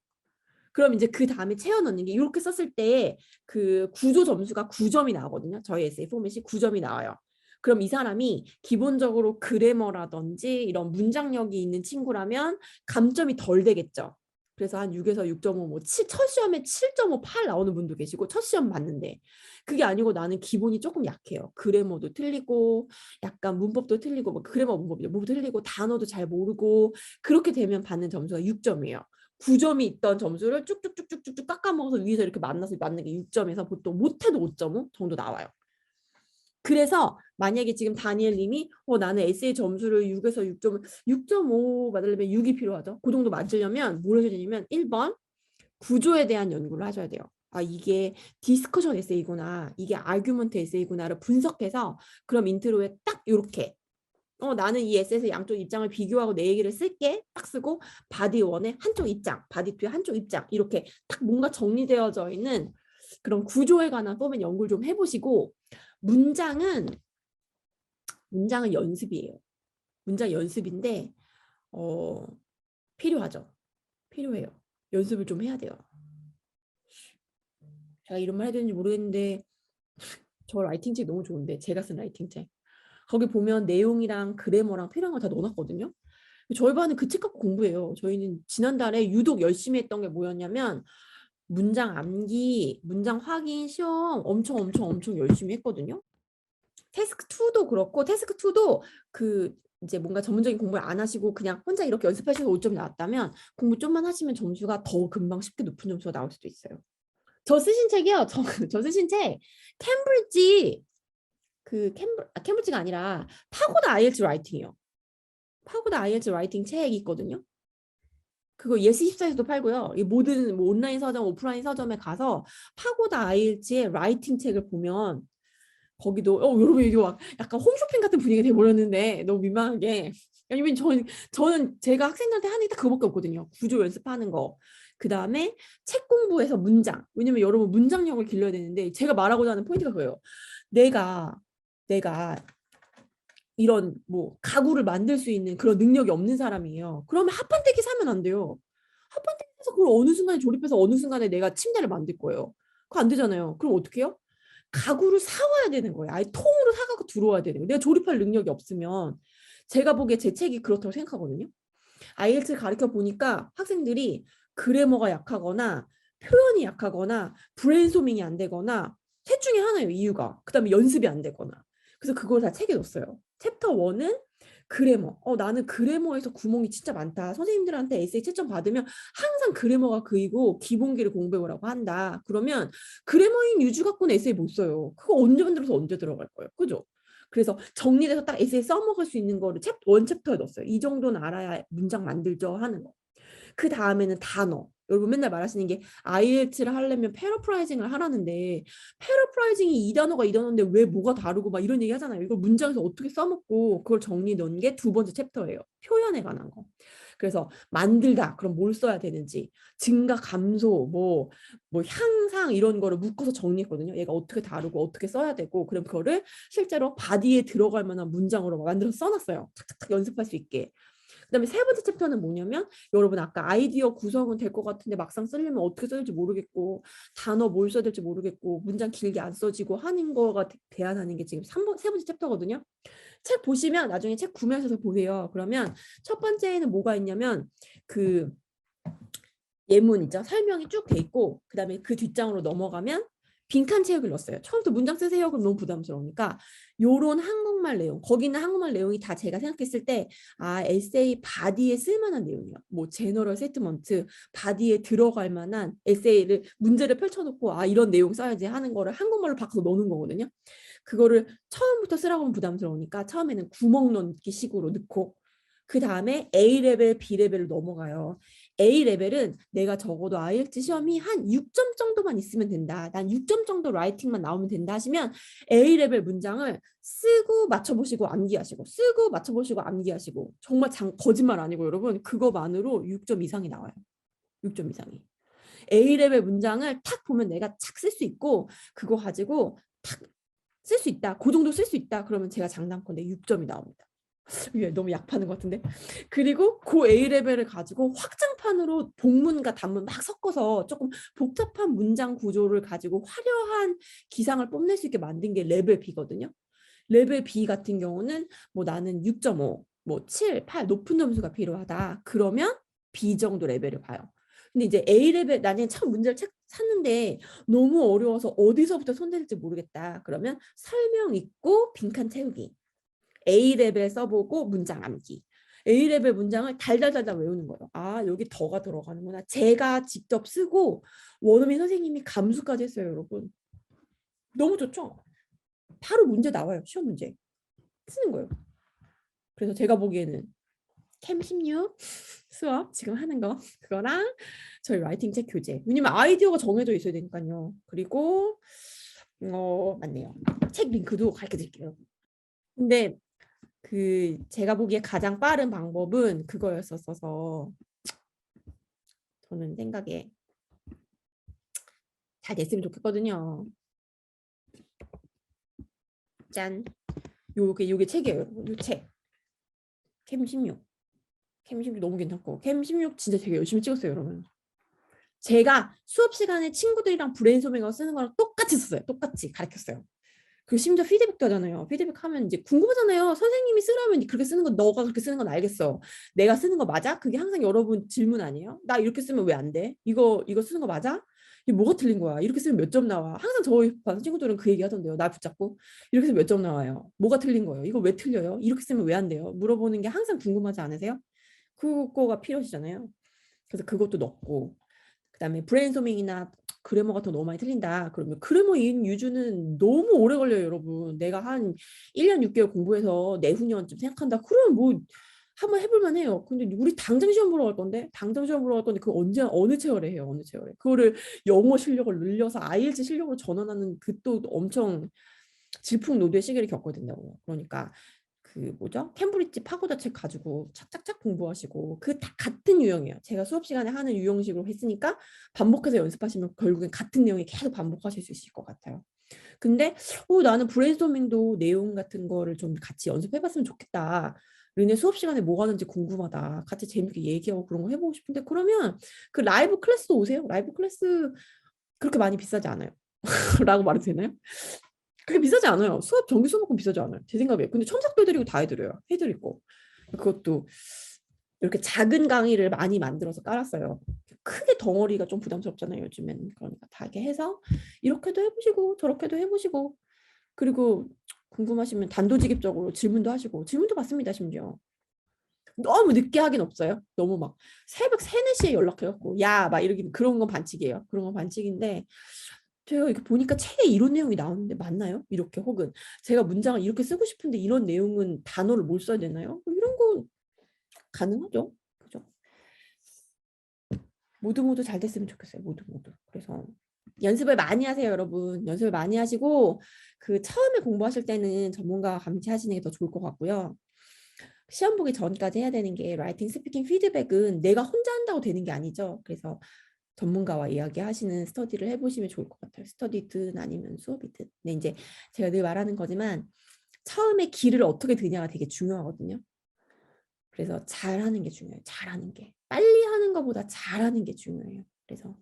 그럼 이제 그 다음에 채워 넣는 게 이렇게 썼을 때 그 구조 점수가 9점이 나오거든요. 저희 에세이 포맷이 9점이 나와요. 그럼 이 사람이 기본적으로 그래머라든지 이런 문장력이 있는 친구라면 감점이 덜 되겠죠. 그래서 한 6에서 6.5, 첫 시험에 7.5, 8 나오는 분도 계시고 첫 시험 봤는데 그게 아니고 나는 기본이 조금 약해요. 그래머도 틀리고 약간 문법도 틀리고 뭐 그래머 문법도 틀리고 단어도 잘 모르고 그렇게 되면 받는 점수가 6점이에요. 9점이 있던 점수를 쭉쭉쭉쭉쭉 깎아먹어서 위에서 이렇게 만나서 맞는 게 6점에서 보통 못해도 5.5 정도 나와요. 그래서 만약에 지금 다니엘 님이 나는 에세이 점수를 6에서 6.5 받으려면 6이 필요하죠. 그 정도 맞으려면 뭘 해야 되냐면 1번 구조에 대한 연구를 하셔야 돼요. 아 이게 디스커션 에세이구나. 이게 아규먼트 에세이구나를 분석해서 그럼 인트로에 딱 이렇게 나는 이 에세이에서 양쪽 입장을 비교하고 내 얘기를 쓸게 딱 쓰고 바디 1에 한쪽 입장, 바디 2에 한쪽 입장 이렇게 딱 뭔가 정리되어져 있는 그런 구조에 관한 포맷 연구를 좀 해보시고 문장은 연습이에요. 문장 연습인데 필요하죠. 필요해요. 연습을 좀 해야 돼요. 제가 이런 말 해야 되는지 모르겠는데 저 라이팅 책 너무 좋은데 제가 쓴 라이팅 책 거기 보면 내용이랑 그래머랑 필요한 거 다 넣어놨거든요. 저희 반은 그 책 갖고 공부해요. 저희는 지난달에 유독 열심히 했던 게 뭐였냐면 문장 암기, 문장 확인, 시험 엄청 열심히 했거든요. 태스크 2도 그렇고 태스크 2도 그 이제 뭔가 전문적인 공부를 안 하시고 그냥 혼자 이렇게 연습하셔서 5점 나왔다면 공부 좀만 하시면 점수가 더 금방 쉽게 높은 점수가 나올 수도 있어요. 저 쓰신 책이요. 저 쓰신 책 캠브리지 캠브리지가 아니라 파고다 아이엘츠 라이팅이요. 파고다 아이엘츠 라이팅 책이 있거든요. 그거 예스24에서도 팔고요. 이 모든 뭐 온라인 서점, 오프라인 서점에 가서 파고다 아이엘츠의 라이팅 책을 보면 거기도 여러분 이게 막 약간 홈쇼핑 같은 분위기가 돼버렸는데 너무 민망하게. 아니면 저는 제가 학생들한테 하는 게 딱 그거밖에 없거든요. 구조 연습하는 거. 그 다음에 책 공부해서 문장. 왜냐면 여러분 문장력을 길러야 되는데 제가 말하고자 하는 포인트가 그거예요. 내가 이런 뭐 가구를 만들 수 있는 그런 능력이 없는 사람이에요. 그러면 합판대기 사면 안 돼요. 합판대기 사서 그걸 어느 순간에 조립해서 어느 순간에 내가 침대를 만들 거예요. 그거 안 되잖아요. 그럼 어떻게 해요? 가구를 사와야 되는 거예요. 아예 통으로 사갖고 들어와야 되는 거예요. 내가 조립할 능력이 없으면 제가 보기에 제 책이 그렇다고 생각하거든요. 아이엘츠를 가르쳐 보니까 학생들이 그래머가 약하거나 표현이 약하거나 브레인소밍이 안 되거나 셋 중에 하나예요. 이유가. 그다음에 연습이 안 되거나. 그래서 그걸 다 책에 넣었어요. 챕터 1은 그래머. 나는 그래머에서 구멍이 진짜 많다. 선생님들한테 에세이 채점 받으면 항상 그래머가 그이고 기본기를 공부해오라고 한다. 그러면 그래머인 유주 갖고는 에세이 못 써요. 그거 언제 만들어서 언제 들어갈 거예요. 그죠? 그래서 정리돼서 딱 에세이 써먹을 수 있는 거를 원 챕터에 넣었어요. 이 정도는 알아야 문장 만들죠 하는 거. 그 다음에는 단어. 여러분 맨날 말하시는 게 IELTS를 하려면 패러프라이징을 하라는데 패러프라이징이 이 단어가 이 단어인데 왜 뭐가 다르고 막 이런 얘기 하잖아요. 이걸 문장에서 어떻게 써먹고 그걸 정리 넣은 게 두 번째 챕터예요. 표현에 관한 거. 그래서 만들다 그럼 뭘 써야 되는지 증가 감소 뭐 향상 이런 거를 묶어서 정리했거든요. 얘가 어떻게 다르고 어떻게 써야 되고 그럼 그거를 실제로 바디에 들어갈 만한 문장으로 만들어서 써놨어요. 탁탁탁 연습할 수 있게. 그다음에 세 번째 챕터는 뭐냐면 여러분 아까 아이디어 구성은 될 것 같은데 막상 쓰려면 어떻게 써야 될지 모르겠고 단어 뭘 써야 될지 모르겠고 문장 길게 안 써지고 하는 거가 대안하는 게 지금 세 번째 챕터거든요. 책 보시면 나중에 책 구매하셔서 보세요. 그러면 첫 번째에는 뭐가 있냐면 그 예문 있죠. 설명이 쭉 돼 있고 그다음에 그 뒷장으로 넘어가면 빈칸 채우기를 넣었어요. 처음부터 문장 쓰세요. 그럼 너무 부담스러우니까 요런 한국말 내용, 거기는 한국말 내용이 다 제가 생각했을 때 에세이 바디에 쓸만한 내용이에요. 뭐 제너럴 세트먼트, 바디에 들어갈 만한 에세이를 문제를 펼쳐놓고 이런 내용 써야지 하는 거를 한국말로 바꿔서 넣는 거거든요. 그거를 처음부터 쓰라고 하면 부담스러우니까 처음에는 구멍 넣기 식으로 넣고 그 다음에 A레벨, B레벨로 넘어가요. A레벨은 내가 적어도 IELTS 시험이 한 6점 정도만 있으면 된다. 난 6점 정도 라이팅만 나오면 된다 하시면 A레벨 문장을 쓰고 맞춰보시고 암기하시고 쓰고 맞춰보시고 암기하시고 정말 거짓말 아니고 여러분 그거만으로 6점 이상이 나와요. 6점 이상이. A레벨 문장을 탁 보면 내가 착 쓸 수 있고 그거 가지고 탁 쓸 수 있다. 그 정도 쓸 수 있다. 그러면 제가 장담컨대 6점이 나옵니다. 너무 약파는 것 같은데. 그리고 그 A레벨을 가지고 확장판으로 복문과 단문 막 섞어서 조금 복잡한 문장 구조를 가지고 화려한 기상을 뽐낼 수 있게 만든 게 레벨 B거든요. 레벨 B 같은 경우는 뭐 나는 6.5, 뭐 7, 8 높은 점수가 필요하다. 그러면 B 정도 레벨을 봐요. 근데 이제 A레벨 나는 처음 문제를 샀는데 너무 어려워서 어디서부터 손댈지 모르겠다. 그러면 설명 읽고 빈칸 채우기. A레벨 써보고 문장 암기. A레벨 문장을 달달달달 외우는 거예요. 여기 더가 들어가는구나. 제가 직접 쓰고 원어민 선생님이 감수까지 했어요, 여러분. 너무 좋죠? 바로 문제 나와요. 시험 문제. 쓰는 거예요. 그래서 제가 보기에는 캠 16 수업 지금 하는 거 그거랑 저희 라이팅 책 교재. 왜냐면 아이디어가 정해져 있어야 되니까요. 그리고 맞네요. 책 링크도 가르쳐 드릴게요. 근데 제가 보기에 가장 빠른 방법은 그거였었어서 저는 생각에 잘 됐으면 좋겠거든요. 짠. 요게 책이에요. 요 책. 캠 16. 캠 16 너무 괜찮고 캠 16 진짜 되게 열심히 찍었어요, 여러분. 제가 수업 시간에 친구들이랑 브레인소밍하고 쓰는 거랑 똑같이 썼어요. 똑같이 가르쳤어요. 그 심지어 피드백도 하잖아요. 피드백 하면 이제 궁금하잖아요. 선생님이 쓰라면 그렇게 쓰는 거 너가 그렇게 쓰는 건 알겠어. 내가 쓰는 거 맞아? 그게 항상 여러분 질문 아니에요? 나 이렇게 쓰면 왜 안 돼? 이거 쓰는 거 맞아? 이게 뭐가 틀린 거야? 이렇게 쓰면 몇 점 나와? 항상 저희 반 친구들은 그 얘기 하던데요. 날 붙잡고 이렇게 쓰면 몇 점 나와요? 뭐가 틀린 거예요? 이거 왜 틀려요? 이렇게 쓰면 왜 안 돼요? 물어보는 게 항상 궁금하지 않으세요? 그거가 필요하시잖아요. 그래서 그것도 넣고 그다음에 브레인소밍이나 그래머 같은 거 너무 많이 틀린다. 그러면 그래머 인 유주는 너무 오래 걸려요, 여러분. 내가 한 1년 6개월 공부해서 내후년쯤 생각한다. 그러면 뭐 한번 해볼만 해요. 근데 우리 당장 시험 보러 갈 건데 그거 언제 어느 체열에 해요, 어느 체열에. 그거를 영어 실력을 늘려서 IELTS 실력으로 전환하는 그 또 엄청 질풍노도의 시기를 겪거든요. 그러니까 그 뭐죠? 캠브리지 파고다 책 가지고 착착착 공부하시고 그 다 같은 유형이에요. 제가 수업 시간에 하는 유형식으로 했으니까 반복해서 연습하시면 결국엔 같은 내용이 계속 반복하실 수 있을 것 같아요. 근데 나는 브레인스토밍도 내용 같은 거를 좀 같이 연습해봤으면 좋겠다. 르네 수업 시간에 뭐 하는지 궁금하다. 같이 재밌게 얘기하고 그런 거 해보고 싶은데 그러면 그 라이브 클래스도 오세요. 라이브 클래스 그렇게 많이 비싸지 않아요. 라고 말해도 되나요? 그게 비싸지 않아요. 수업 정기 수업만큼 비싸지 않아요. 제 생각에. 근데 첨삭도 해드리고 다 해드려요. 해드리고. 그것도 이렇게 작은 강의를 많이 만들어서 깔았어요. 크게 덩어리가 좀 부담스럽잖아요. 요즘엔. 그러니까 다 이렇게 해서 이렇게도 해보시고 저렇게도 해보시고 그리고 궁금하시면 단도직입적으로 질문도 하시고 질문도 받습니다. 심지어. 너무 늦게 하긴 없어요. 너무 막 새벽 3, 4시에 연락해갖고 야 막 이러긴 그런 건 반칙이에요. 그런 건 반칙인데 제가 이렇게 보니까 책에 이런 내용이 나오는데 맞나요? 이렇게 혹은 제가 문장을 이렇게 쓰고 싶은데 이런 내용은 단어를 뭘 써야 되나요? 뭐 이런 거 가능하죠. 그죠? 모두 잘 됐으면 좋겠어요. 모두. 그래서 연습을 많이 하세요, 여러분. 연습을 많이 하시고 그 처음에 공부하실 때는 전문가와 같이 하시는 게 더 좋을 것 같고요. 시험 보기 전까지 해야 되는 게 라이팅 스피킹 피드백은 내가 혼자 한다고 되는 게 아니죠. 그래서 전문가와 이야기하시는 스터디를 해보시면 좋을 것 같아요. 스터디든 아니면 수업이든. 근데 이제 제가 늘 말하는 거지만 처음에 길을 어떻게 드냐가 되게 중요하거든요. 그래서 잘하는 게 중요해요. 잘하는 게. 빨리 하는 것보다 잘하는 게 중요해요. 그래서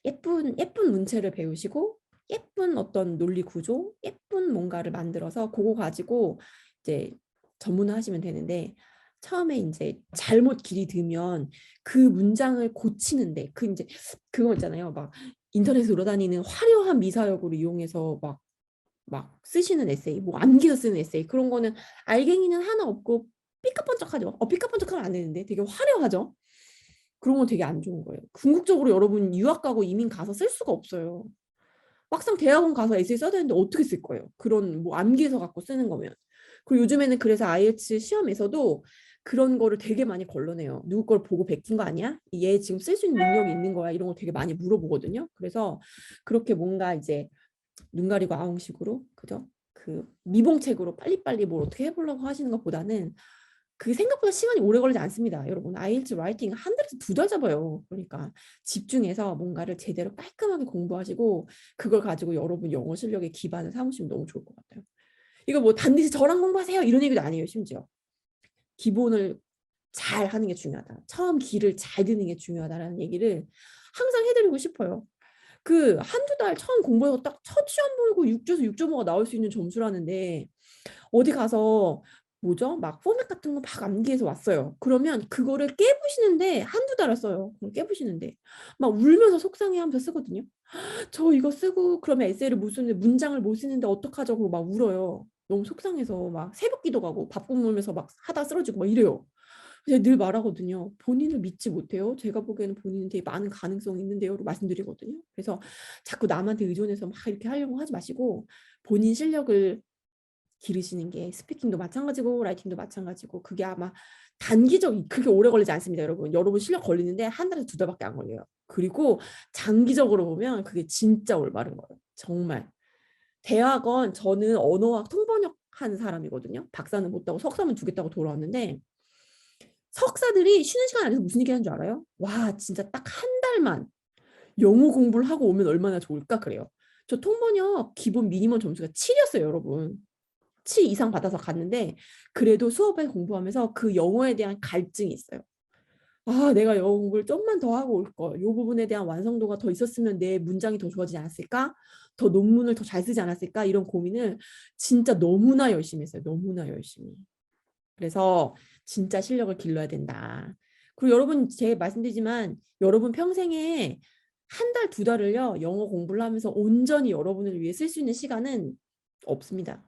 예쁜 문체를 배우시고 예쁜 어떤 논리 구조, 예쁜 뭔가를 만들어서 그거 가지고 이제 전문화하시면 되는데 처음에 이제 잘못 길이 들면 그 문장을 고치는데 그 이제 그거 있잖아요. 막 인터넷에 돌아다니는 화려한 미사역으로 이용해서 막 쓰시는 에세이, 뭐 암기해서 쓰는 에세이 그런 거는 알갱이는 하나 없고 삐까뻔쩍하죠. 삐까뻔쩍하면 안 되는데 되게 화려하죠. 그런 건 되게 안 좋은 거예요. 궁극적으로 여러분 유학 가고 이민 가서 쓸 수가 없어요. 막상 대학원 가서 에세이 써야 되는데 어떻게 쓸 거예요? 그런 뭐 암기해서 갖고 쓰는 거면. 그리고 요즘에는 그래서 IELTS 시험에서도 그런 거를 되게 많이 걸러내요. 누구 걸 보고 베낀 거 아니야? 얘 지금 쓸 수 있는 능력이 있는 거야? 이런 거 되게 많이 물어보거든요. 그래서 그렇게 뭔가 이제 눈 가리고 아웅식으로 그죠? 그 미봉책으로 빨리빨리 뭘 어떻게 해보려고 하시는 것보다는 그 생각보다 시간이 오래 걸리지 않습니다. 여러분 IELTS 라이팅 한 달에서 2달 잡아요. 그러니까 집중해서 뭔가를 제대로 깔끔하게 공부하시고 그걸 가지고 여러분 영어 실력의 기반을 삼으시면 너무 좋을 것 같아요. 이거 뭐 단지 저랑 공부하세요 이런 얘기도 아니에요. 심지어 기본을 잘 하는 게 중요하다. 처음 길을 잘 듣는 게 중요하다라는 얘기를 항상 해드리고 싶어요. 그 한두 달 처음 공부해서 딱 첫 시험 보고 6에서 6.5가 나올 수 있는 점수라는데 어디 가서 뭐죠? 막 포맷 같은 거 막 암기해서 왔어요. 그러면 그거를 깨부시는데 한두 달을 써요. 그걸 깨부시는데 막 울면서 속상해하면서 쓰거든요. 저 이거 쓰고 그러면 에세이를 못 쓰는데 문장을 못 쓰는데 어떡하죠? 그러고 막 울어요. 너무 속상해서 막 새벽기도 가고 밥 굶으면서 막 하다 쓰러지고 막 이래요. 제가 늘 말하거든요. 본인을 믿지 못해요. 제가 보기에는 본인은 되게 많은 가능성이 있는데요. 말씀드리거든요. 그래서 자꾸 남한테 의존해서 막 이렇게 하려고 하지 마시고 본인 실력을 기르시는 게 스피킹도 마찬가지고 라이팅도 마찬가지고 그게 아마 단기적 그게 오래 걸리지 않습니다. 여러분 실력 걸리는데 한 달에서 2달밖에 안 걸려요. 그리고 장기적으로 보면 그게 진짜 올바른 거예요. 정말. 대학원 저는 언어학 통번역 한 사람이거든요. 박사는 못 따고 석사는 2개 따고 돌아왔는데 석사들이 쉬는 시간 안에서 무슨 얘기 하는 줄 알아요? 와 진짜 딱 한 달만 영어 공부를 하고 오면 얼마나 좋을까 그래요. 저 통번역 기본 미니멈 점수가 7이었어요 여러분. 7 이상 받아서 갔는데 그래도 수업에 공부하면서 그 영어에 대한 갈증이 있어요. 아 내가 영어 공부를 좀만 더 하고 올 걸. 이 부분에 대한 완성도가 더 있었으면 내 문장이 더 좋아지지 않았을까? 더 논문을 더 잘 쓰지 않았을까? 이런 고민을 진짜 너무나 열심히 했어요. 너무나 열심히. 그래서 진짜 실력을 길러야 된다. 그리고 여러분 제가 말씀드리지만 여러분 평생에 한 달, 2달을요 영어 공부를 하면서 온전히 여러분을 위해 쓸 수 있는 시간은 없습니다.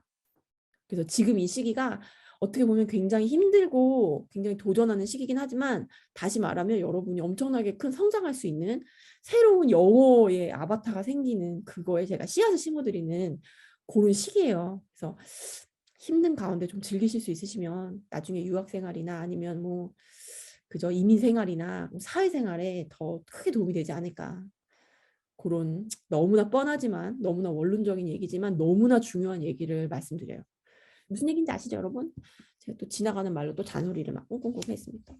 그래서 지금 이 시기가 어떻게 보면 굉장히 힘들고 굉장히 도전하는 시기긴 하지만 다시 말하면 여러분이 엄청나게 큰 성장할 수 있는 새로운 영어의 아바타가 생기는 그거에 제가 씨앗을 심어드리는 그런 시기예요. 그래서 힘든 가운데 좀 즐기실 수 있으시면 나중에 유학 생활이나 아니면 뭐 그저 이민 생활이나 사회 생활에 더 크게 도움이 되지 않을까. 그런 너무나 뻔하지만 너무나 원론적인 얘기지만 너무나 중요한 얘기를 말씀드려요. 무슨 얘기인지 아시죠, 여러분? 제가 또 지나가는 말로 또 잔소리를 막 꽁꽁꽁 했습니다.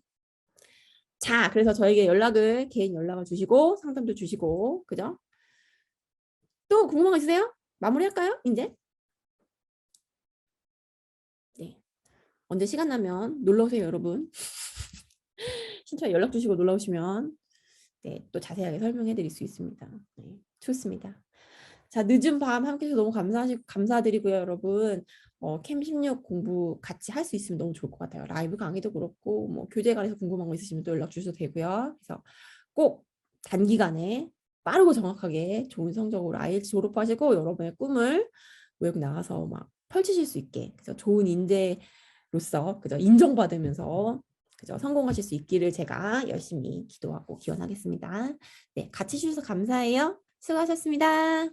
자, 그래서 저에게 개인 연락을 주시고 상담도 주시고, 그죠? 또 궁금한 거 있으세요? 마무리할까요? 이제? 네. 언제 시간 나면 놀러 오세요, 여러분. 신청에 연락 주시고 놀러 오시면 네, 또 자세하게 설명해 드릴 수 있습니다. 네, 좋습니다. 자, 늦은 밤 함께 해주셔서 너무 감사드리고요, 여러분. 캠 16 공부 같이 할 수 있으면 너무 좋을 것 같아요. 라이브 강의도 그렇고, 뭐, 교재 관해서 궁금한 거 있으시면 또 연락 주셔도 되고요. 그래서 꼭 단기간에 빠르고 정확하게 좋은 성적으로 IELTS 졸업하시고 여러분의 꿈을 외국 나가서 막 펼치실 수 있게, 그래서 좋은 인재로서, 그죠? 인정받으면서 그죠? 성공하실 수 있기를 제가 열심히 기도하고 기원하겠습니다. 네, 같이 해주셔서 감사해요. 수고하셨습니다.